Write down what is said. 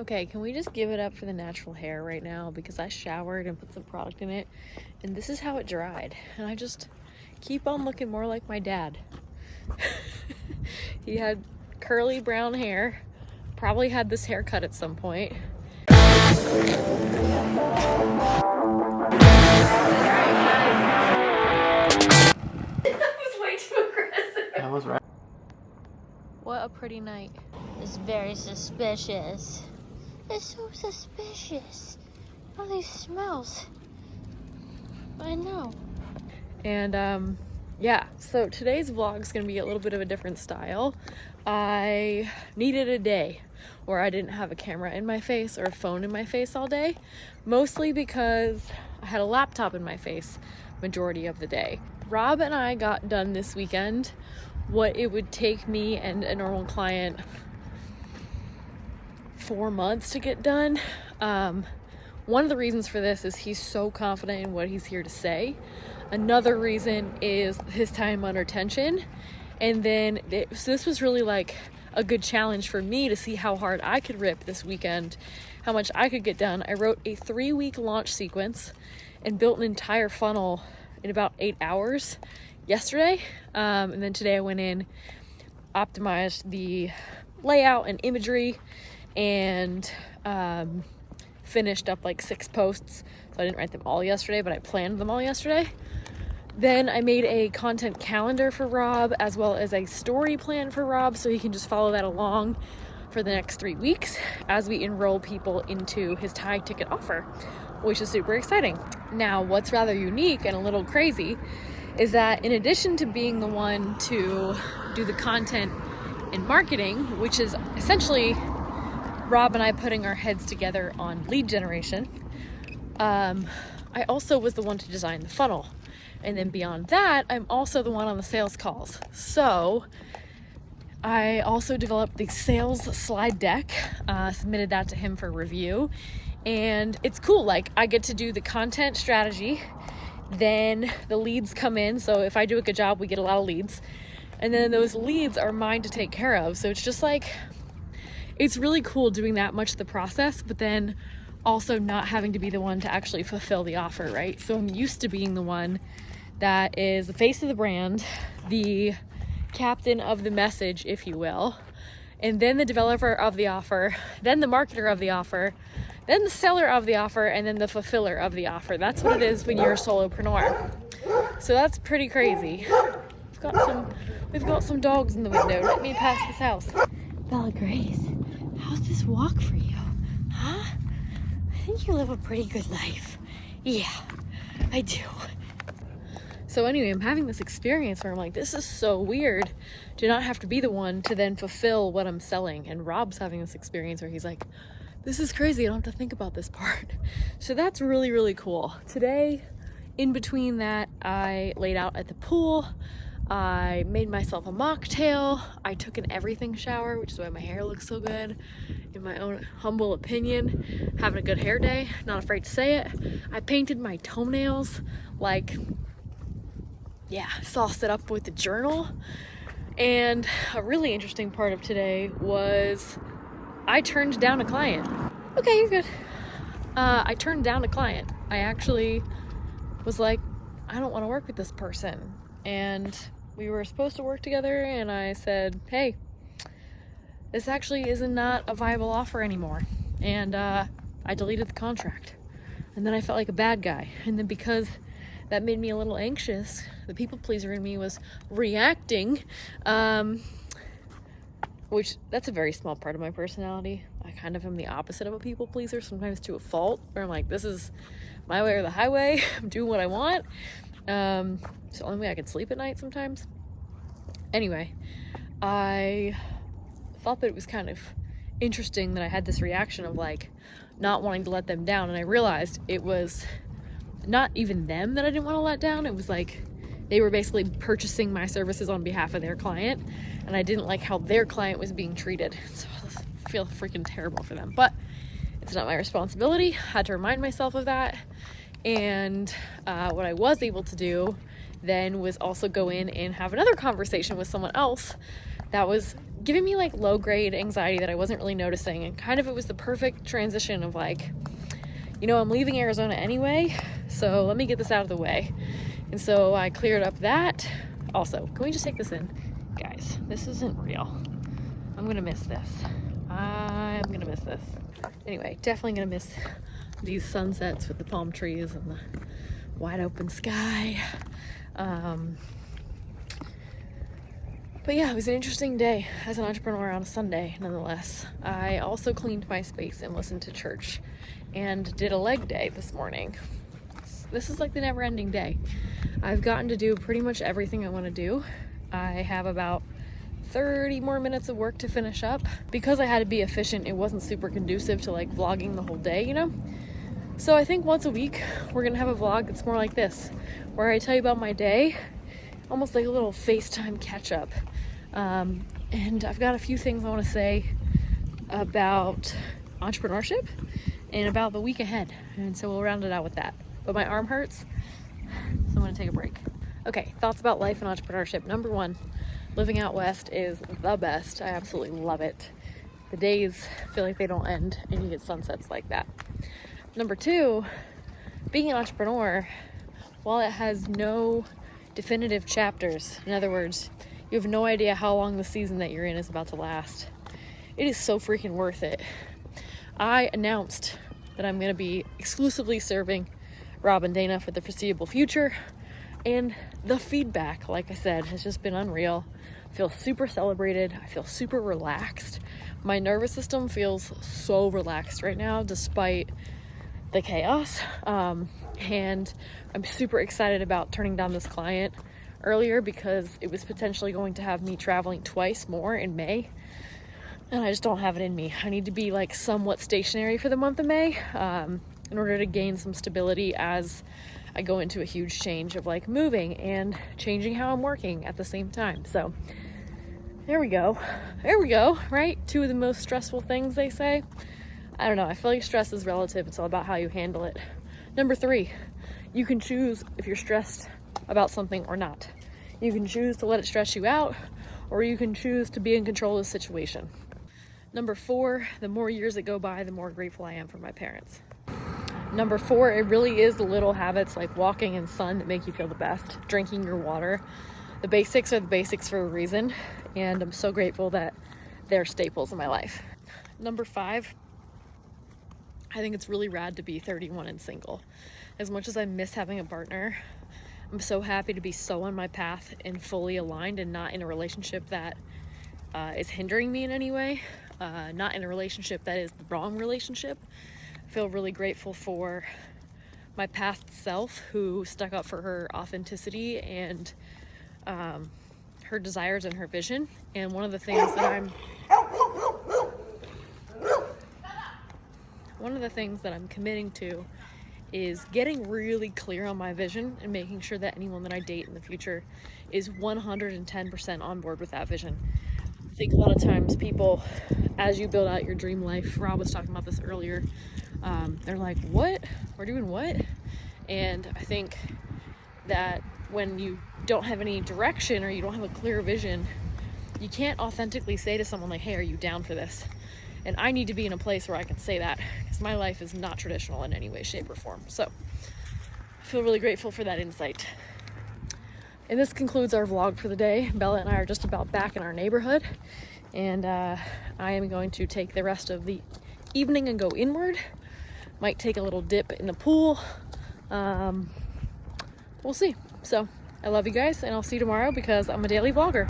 Okay, can we just give it up for the natural hair right now? Because I showered and put some product in it, and this is how it dried. And I just keep on looking more like my dad. He had curly brown hair, probably had this haircut at some point. That was way too aggressive. That was right. What a pretty night. It's very suspicious. It's so suspicious. All these smells. I know. And yeah, so today's vlog is going to be a little bit of a different style. I needed a day where I didn't have a camera in my face or a phone in my face all day, mostly because I had a laptop in my face majority of the day. Rob and I got done this weekend what it would take me and a normal client 4 months to get done. One of the reasons for this is he's so confident in what he's here to say. Another reason is his time under tension. And then so this was really like a good challenge for me to see how hard I could rip this weekend, how much I could get done. I wrote a 3-week launch sequence and built an entire funnel in about 8 hours yesterday. And then today I went in, optimized the layout and imagery, and finished up like 6 posts. So I didn't write them all yesterday, but I planned them all yesterday. Then I made a content calendar for Rob, as well as a story plan for Rob, so he can just follow that along for the next 3 weeks as we enroll people into his tag ticket offer, which is super exciting. Now, what's rather unique and a little crazy is that in addition to being the one to do the content and marketing, which is essentially Rob and I putting our heads together on lead generation, I also was the one to design the funnel. And then beyond that, I'm also the one on the sales calls. So I also developed the sales slide deck, submitted that to him for review. And it's cool, like I get to do the content strategy, then the leads come in. So if I do a good job, we get a lot of leads. And then those leads are mine to take care of. So it's just like, it's really cool doing that much of the process, but then also not having to be the one to actually fulfill the offer, right? So I'm used to being the one that is the face of the brand, the captain of the message, if you will, and then the developer of the offer, then the marketer of the offer, then the seller of the offer, and then the fulfiller of the offer. That's what it is when you're a solopreneur. So that's pretty crazy. We've got some dogs in the window. Let me pass this house. Bella Grace, how's this walk for you? Huh? I think you live a pretty good life. Yeah, I do. So anyway, I'm having this experience where I'm like, this is so weird to not have to be the one to then fulfill what I'm selling. And Rob's having this experience where he's like, this is crazy, I don't have to think about this part. So that's really, really cool. Today, in between that, I laid out at the pool. I made myself a mocktail. I took an everything shower, which is why my hair looks so good. In my own humble opinion, having a good hair day, not afraid to say it. I painted my toenails, like, yeah, sauced it up with the journal. And a really interesting part of today was I turned down a client. Okay, you're good. I turned down a client. I actually was like, I don't want to work with this person. And we were supposed to work together, and I said, hey, this actually is not a viable offer anymore. And I deleted the contract. And then I felt like a bad guy. And then because that made me a little anxious, the people pleaser in me was reacting, which that's a very small part of my personality. I kind of am the opposite of a people pleaser, sometimes to a fault, where I'm like, this is my way or the highway. I'm doing what I want. It's the only way I can sleep at night sometimes. Anyway, I thought that it was kind of interesting that I had this reaction of like not wanting to let them down. And I realized it was not even them that I didn't want to let down. It was like they were basically purchasing my services on behalf of their client. And I didn't like how their client was being treated. So I feel freaking terrible for them. But it's not my responsibility. I had to remind myself of that. And what I was able to do then was also go in and have another conversation with someone else that was giving me like low grade anxiety that I wasn't really noticing. And kind of it was the perfect transition of like, you know, I'm leaving Arizona anyway, so let me get this out of the way. And so I cleared up that. Also, can we just take this in? Guys, this isn't real. I'm gonna miss this. I'm gonna miss this. Anyway, definitely gonna miss these sunsets with the palm trees and the wide open sky. But yeah, it was an interesting day as an entrepreneur on a Sunday, nonetheless. I also cleaned my space and listened to church and did a leg day this morning. This is like the never-ending day. I've gotten to do pretty much everything I want to do. I have about 30 more minutes of work to finish up. Because I had to be efficient, it wasn't super conducive to like vlogging the whole day, you know? So I think once a week, we're gonna have a vlog that's more like this, where I tell you about my day, almost like a little FaceTime catch-up. And I've got a few things I want to say about entrepreneurship and about the week ahead. And so we'll round it out with that. But my arm hurts, so I'm gonna take a break. Okay, thoughts about life and entrepreneurship. Number one, living out west is the best. I absolutely love it. The days feel like they don't end and you get sunsets like that. Number two, being an entrepreneur, while it has no definitive chapters, in other words, you have no idea how long the season that you're in is about to last, it is so freaking worth it. I announced that I'm going to be exclusively serving Rob and Dana for the foreseeable future, and the feedback, like I said, has just been unreal. I feel super celebrated. I feel super relaxed. My nervous system feels so relaxed right now despite the chaos, and I'm super excited about turning down this client earlier because it was potentially going to have me traveling twice more in May, and I just don't have it in me. I need to be like somewhat stationary for the month of May in order to gain some stability as I go into a huge change of like moving and changing how I'm working at the same time. So there we go, right? Two of the most stressful things, they say. I don't know, I feel like stress is relative. It's all about how you handle it. Number three, you can choose if you're stressed about something or not. You can choose to let it stress you out, or you can choose to be in control of the situation. Number four, the more years that go by, the more grateful I am for my parents. Number four, it really is the little habits like walking in sun that make you feel the best, drinking your water. The basics are the basics for a reason, and I'm so grateful that they're staples in my life. Number five, I think it's really rad to be 31 and single. As much as I miss having a partner, I'm so happy to be so on my path and fully aligned and not in a relationship that is hindering me in any way, not in a relationship that is the wrong relationship. I feel really grateful for my past self who stuck up for her authenticity and her desires and her vision. And one of the things that I'm committing to is getting really clear on my vision and making sure that anyone that I date in the future is 110% on board with that vision. I think a lot of times people, as you build out your dream life, Rob was talking about this earlier, they're like, what? We're doing what? And I think that when you don't have any direction or you don't have a clear vision, you can't authentically say to someone like, hey, are you down for this? And I need to be in a place where I can say that because my life is not traditional in any way, shape, or form. So I feel really grateful for that insight. And this concludes our vlog for the day. Bella and I are just about back in our neighborhood, and I am going to take the rest of the evening and go inward. Might take a little dip in the pool. We'll see. So I love you guys, and I'll see you tomorrow because I'm a daily vlogger.